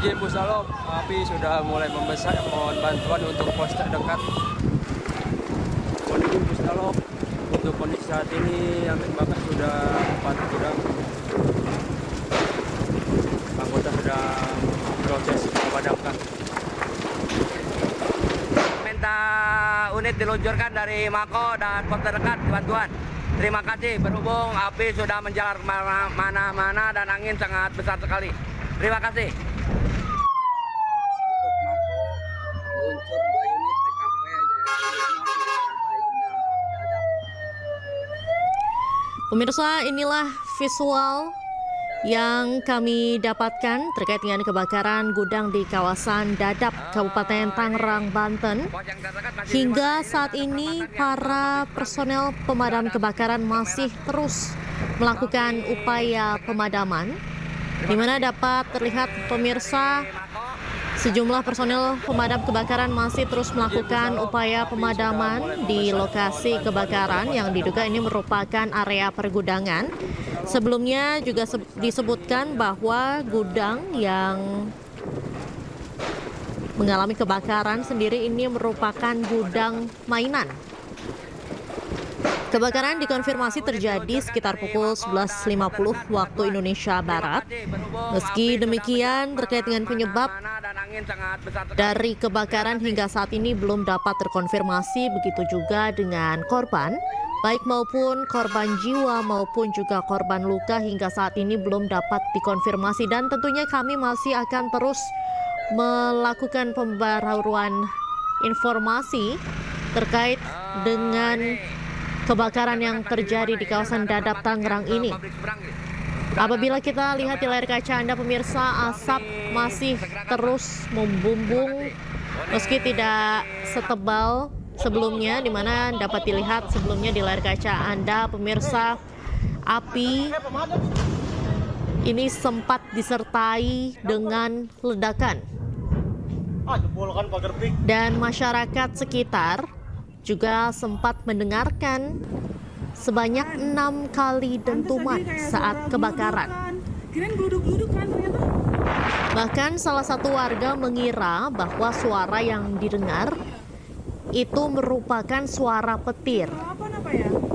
Izin Pusalop, api sudah mulai membesar. Mohon bantuan untuk pos terdekat. Mohon izin Pusalop, untuk kondisi saat ini yang terbakar sudah 4 gudang. Anggota sedang proses memadamkan. Minta unit diluncurkan dari Mako dan pos terdekat bantuan. Terima kasih, berhubung api sudah menjalar mana-mana dan angin sangat besar sekali. Terima kasih. Untuk Mako, luncur 2 unit TKP Pantai Indah Dadap. Pemirsa, inilah visual yang kami dapatkan terkait dengan kebakaran gudang di kawasan Dadap, Kabupaten Tangerang, Banten. Hingga saat ini, para personel pemadam kebakaran masih terus melakukan upaya pemadaman, di mana dapat terlihat pemirsa sejumlah personel pemadam kebakaran masih terus melakukan upaya pemadaman di lokasi kebakaran yang diduga ini merupakan area pergudangan. Sebelumnya juga disebutkan bahwa gudang yang mengalami kebakaran sendiri ini merupakan gudang mainan. Kebakaran dikonfirmasi terjadi sekitar pukul 11.50 waktu Indonesia Barat. Meski demikian, terkait dengan penyebab dari kebakaran hingga saat ini belum dapat terkonfirmasi, begitu juga dengan korban, baik maupun korban jiwa maupun juga korban luka hingga saat ini belum dapat dikonfirmasi. Dan tentunya kami masih akan terus melakukan pembaruan informasi terkait dengan kebakaran yang terjadi di kawasan Dadap, Tangerang ini. Apabila kita lihat di layar kaca Anda pemirsa, asap masih terus membumbung meski tidak setebal sebelumnya, di mana dapat dilihat sebelumnya di layar kaca Anda pemirsa, api ini sempat disertai dengan ledakan. Dan masyarakat sekitar juga sempat mendengarkan sebanyak 6 kali dentuman saat kebakaran. Bahkan salah satu warga mengira bahwa suara yang didengar itu merupakan suara petir.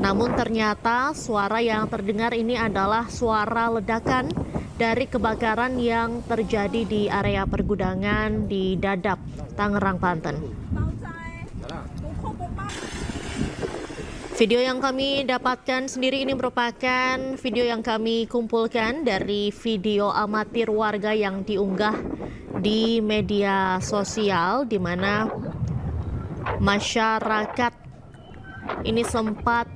Namun ternyata suara yang terdengar ini adalah suara ledakan dari kebakaran yang terjadi di area pergudangan di Dadap, Tangerang, Banten. Video yang kami dapatkan sendiri ini merupakan video yang kami kumpulkan dari video amatir warga yang diunggah di media sosial, di mana masyarakat ini sempat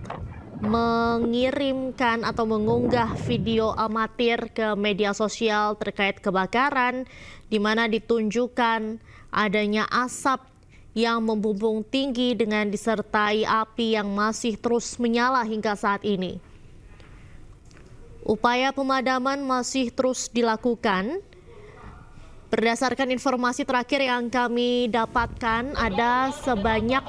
mengirimkan atau mengunggah video amatir ke media sosial terkait kebakaran, di mana ditunjukkan adanya asap yang membumbung tinggi dengan disertai api yang masih terus menyala hingga saat ini. Upaya pemadaman masih terus dilakukan. Berdasarkan informasi terakhir yang kami dapatkan, ada sebanyak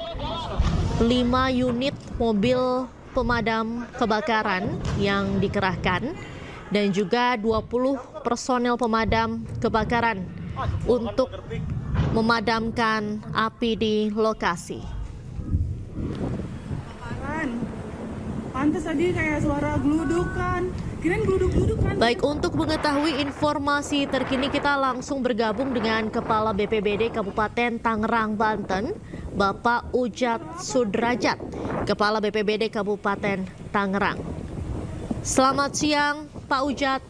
5 unit mobil pemadam kebakaran yang dikerahkan dan juga 20 personel pemadam kebakaran untuk memadamkan api di lokasi. Pantes tadi kayak suara geludukan. Kirain geluduk-geludukan. Baik, untuk mengetahui informasi terkini kita langsung bergabung dengan Kepala BPBD Kabupaten Tangerang, Banten, Bapak Ujat Sudrajat, Kepala BPBD Kabupaten Tangerang. Selamat siang, Pak Ujat.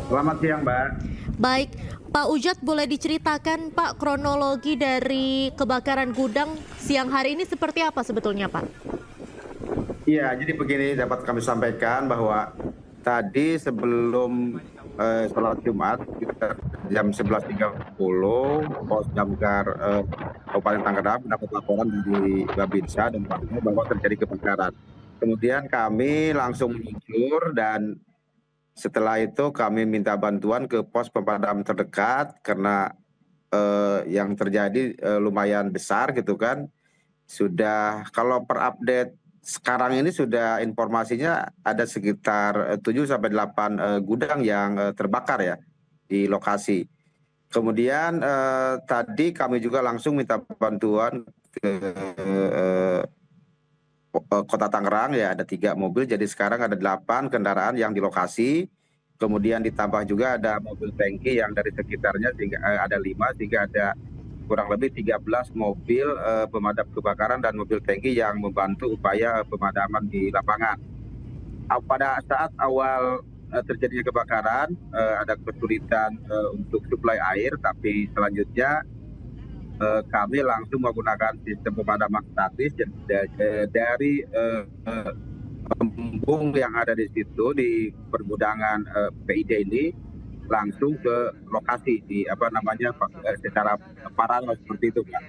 Selamat siang, Mbak. Baik, Pak Ujat, boleh diceritakan Pak kronologi dari kebakaran gudang siang hari ini seperti apa sebetulnya, Pak? Iya, jadi begini dapat kami sampaikan bahwa tadi sebelum sholat Jumat sekitar jam 11.30 Pos Damkar Kabupaten Tangerang mendapat laporan dari Babinsa dan Pamina bahwa terjadi kebakaran. Kemudian kami langsung meluncur dan setelah itu kami minta bantuan ke pos pemadam terdekat karena yang terjadi lumayan besar gitu kan. Sudah kalau per update sekarang ini sudah informasinya ada sekitar 7 sampai 8 gudang yang terbakar ya di lokasi. Kemudian tadi kami juga langsung minta bantuan ke Kota Tangerang, ya ada 3 mobil, jadi sekarang ada 8 kendaraan yang di lokasi. Kemudian ditambah juga ada mobil tangki yang dari sekitarnya sehingga ada 5, sehingga ada kurang lebih 13 mobil pemadam kebakaran dan mobil tangki yang membantu upaya pemadaman di lapangan. Pada saat awal terjadinya kebakaran, ada kesulitan untuk suplai air, tapi selanjutnya kami langsung menggunakan sistem pemadaman statis dari embung yang ada di situ di pergudangan PID ini langsung ke lokasi di secara paralel seperti itu, Pak.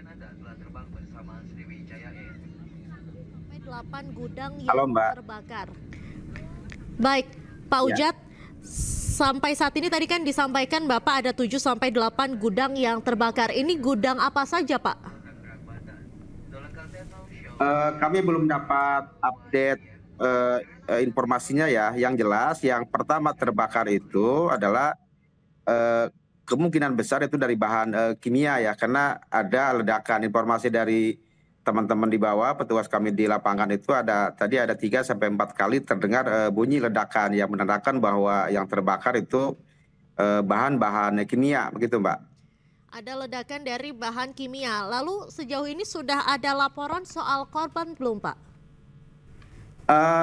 Sampai 8 gudang yang Halo, Mbak. terbakar. Baik, Pak Ujat, sampai saat ini tadi kan disampaikan Bapak ada 7 sampai 8 gudang yang terbakar. Ini gudang apa saja, Pak? Kami belum dapat update informasinya ya. Yang jelas yang pertama terbakar itu adalah kemungkinan besar itu dari bahan kimia ya, karena ada ledakan. Informasi dari teman-teman di bawah, petugas kami di lapangan itu tadi ada 3 sampai 4 kali terdengar bunyi ledakan yang menandakan bahwa yang terbakar itu bahan-bahan kimia, begitu Mbak. Ada ledakan dari bahan kimia. Lalu sejauh ini sudah ada laporan soal korban belum, Pak?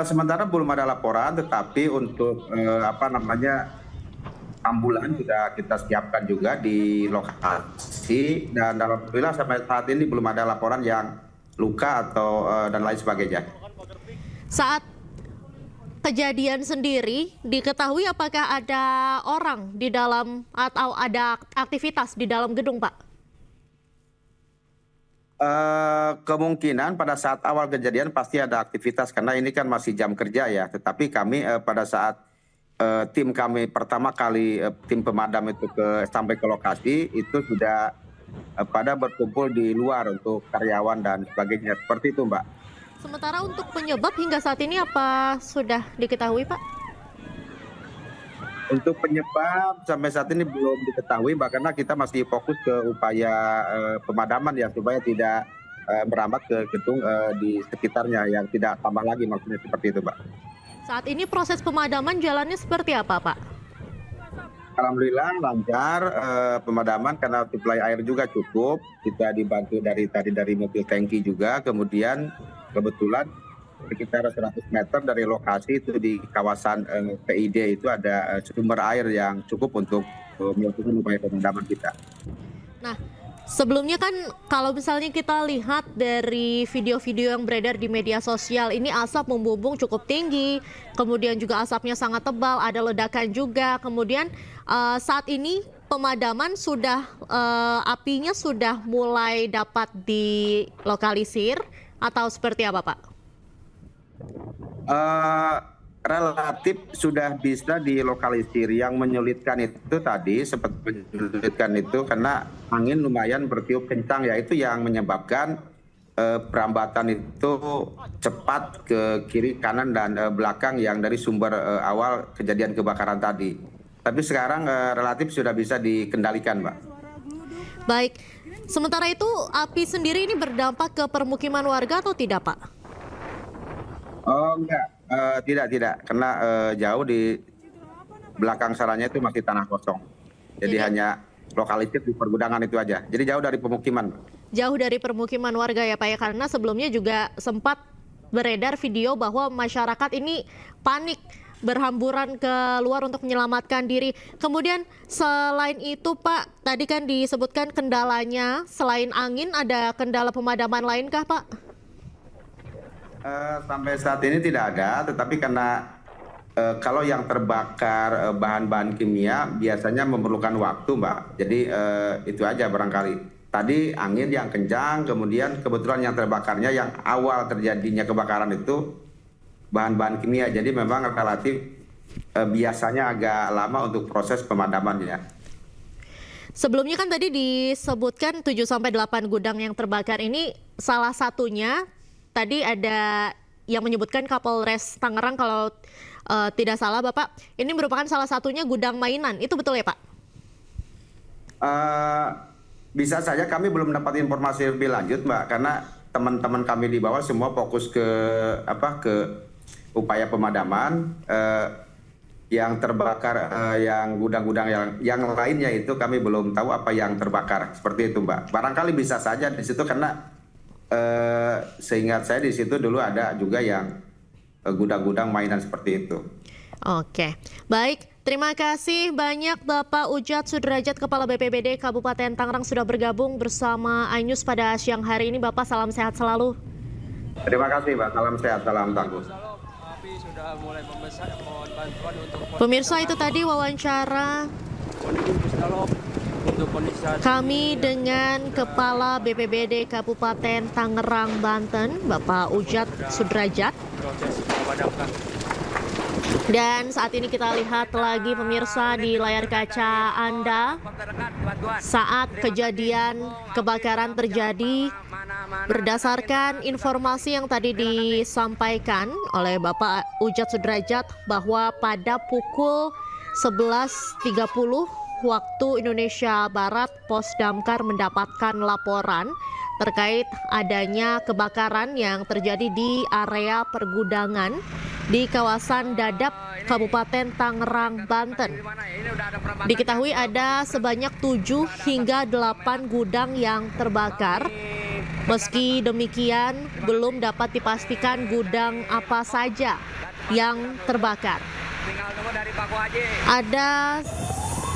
Sementara belum ada laporan, tetapi untuk ambulan sudah kita siapkan juga di lokasi, dan alhamdulillah sampai saat ini belum ada laporan yang luka atau dan lain sebagainya. Saat kejadian sendiri diketahui apakah ada orang di dalam atau ada aktivitas di dalam gedung, Pak? Kemungkinan pada saat awal kejadian pasti ada aktivitas karena ini kan masih jam kerja ya. Tetapi kami pada saat tim kami pertama kali tim pemadam itu sampai ke lokasi itu sudah pada berkumpul di luar untuk karyawan dan sebagainya, seperti itu Mbak. Sementara untuk penyebab hingga saat ini apa sudah diketahui, Pak? Untuk penyebab sampai saat ini belum diketahui, Mbak, karena kita masih fokus ke upaya pemadaman ya, supaya tidak merambat ke gedung di sekitarnya yang tidak tambah lagi, maksudnya seperti itu Mbak. Saat ini proses pemadaman jalannya seperti apa, Pak? Alhamdulillah lancar pemadaman karena suplai air juga cukup. Kita dibantu dari mobil tangki juga. Kemudian kebetulan sekitar 100 meter dari lokasi itu di kawasan PID itu ada sumber air yang cukup untuk melakukan upaya pemadaman kita. Nah, sebelumnya kan kalau misalnya kita lihat dari video-video yang beredar di media sosial, ini asap membumbung cukup tinggi, kemudian juga asapnya sangat tebal, ada ledakan juga. Kemudian saat ini pemadaman sudah, apinya sudah mulai dapat dilokalisir atau seperti apa, Pak? Relatif sudah bisa dilokalisir. Yang menyulitkan itu tadi, sempat menyulitkan itu karena angin lumayan bertiup kencang, yaitu yang menyebabkan perambatan itu cepat ke kiri, kanan, dan belakang yang dari sumber awal kejadian kebakaran tadi. Tapi sekarang relatif sudah bisa dikendalikan, Mbak. Baik, sementara itu api sendiri ini berdampak ke permukiman warga atau tidak, Pak? Oh enggak, tidak, karena jauh di belakang sananya itu masih tanah kosong. Jadi hanya lokalisir di pergudangan itu aja. Jadi jauh dari pemukiman. Jauh dari permukiman warga ya Pak ya, karena sebelumnya juga sempat beredar video bahwa masyarakat ini panik berhamburan keluar untuk menyelamatkan diri. Kemudian selain itu Pak, tadi kan disebutkan kendalanya selain angin ada kendala pemadaman lainkah Pak? Sampai saat ini tidak ada, tetapi karena kalau yang terbakar bahan-bahan kimia biasanya memerlukan waktu Mbak. Jadi itu aja barangkali. Tadi angin yang kencang, kemudian kebetulan yang terbakarnya yang awal terjadinya kebakaran itu bahan-bahan kimia. Jadi memang relatif biasanya agak lama untuk proses pemadamannya. Sebelumnya kan tadi disebutkan 7-8 gudang yang terbakar ini, salah satunya tadi ada yang menyebutkan Kapolres Tangerang kalau tidak salah Bapak, ini merupakan salah satunya gudang mainan, itu betul ya Pak? Eh, bisa saja kami belum dapat informasi lebih lanjut, Mbak, karena teman-teman kami di bawah semua fokus ke upaya pemadaman. Yang terbakar, yang gudang-gudang yang lainnya itu kami belum tahu apa yang terbakar, seperti itu, Mbak. Barangkali bisa saja di situ karena seingat saya di situ dulu ada juga yang gudang-gudang mainan seperti itu. Oke, baik. Terima kasih banyak Bapak Ujat Sudrajat, Kepala BPBD Kabupaten Tangerang sudah bergabung bersama iNews pada siang hari ini. Bapak, salam sehat selalu. Terima kasih, Mbak. Salam sehat, salam tangguh. Pemirsa, itu tadi wawancara kami dengan Kepala BPBD Kabupaten Tangerang, Banten, Bapak Ujat Sudrajat. Dan saat ini kita lihat lagi pemirsa di layar kaca Anda saat kejadian kebakaran terjadi. Berdasarkan informasi yang tadi disampaikan oleh Bapak Ujat Sudrajat bahwa pada pukul 11.30 waktu Indonesia Barat, Pos Damkar mendapatkan laporan terkait adanya kebakaran yang terjadi di area pergudangan di kawasan Dadap, Kabupaten Tangerang, Banten. Diketahui ada sebanyak 7 hingga 8 gudang yang terbakar. Meski demikian, belum dapat dipastikan gudang apa saja yang terbakar. Ada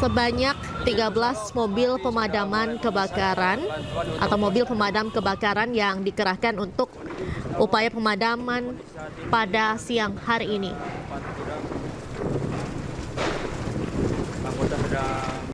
sebanyak 13 mobil pemadaman kebakaran atau mobil pemadam kebakaran yang dikerahkan untuk upaya pemadaman pada siang hari ini. Anggota sudah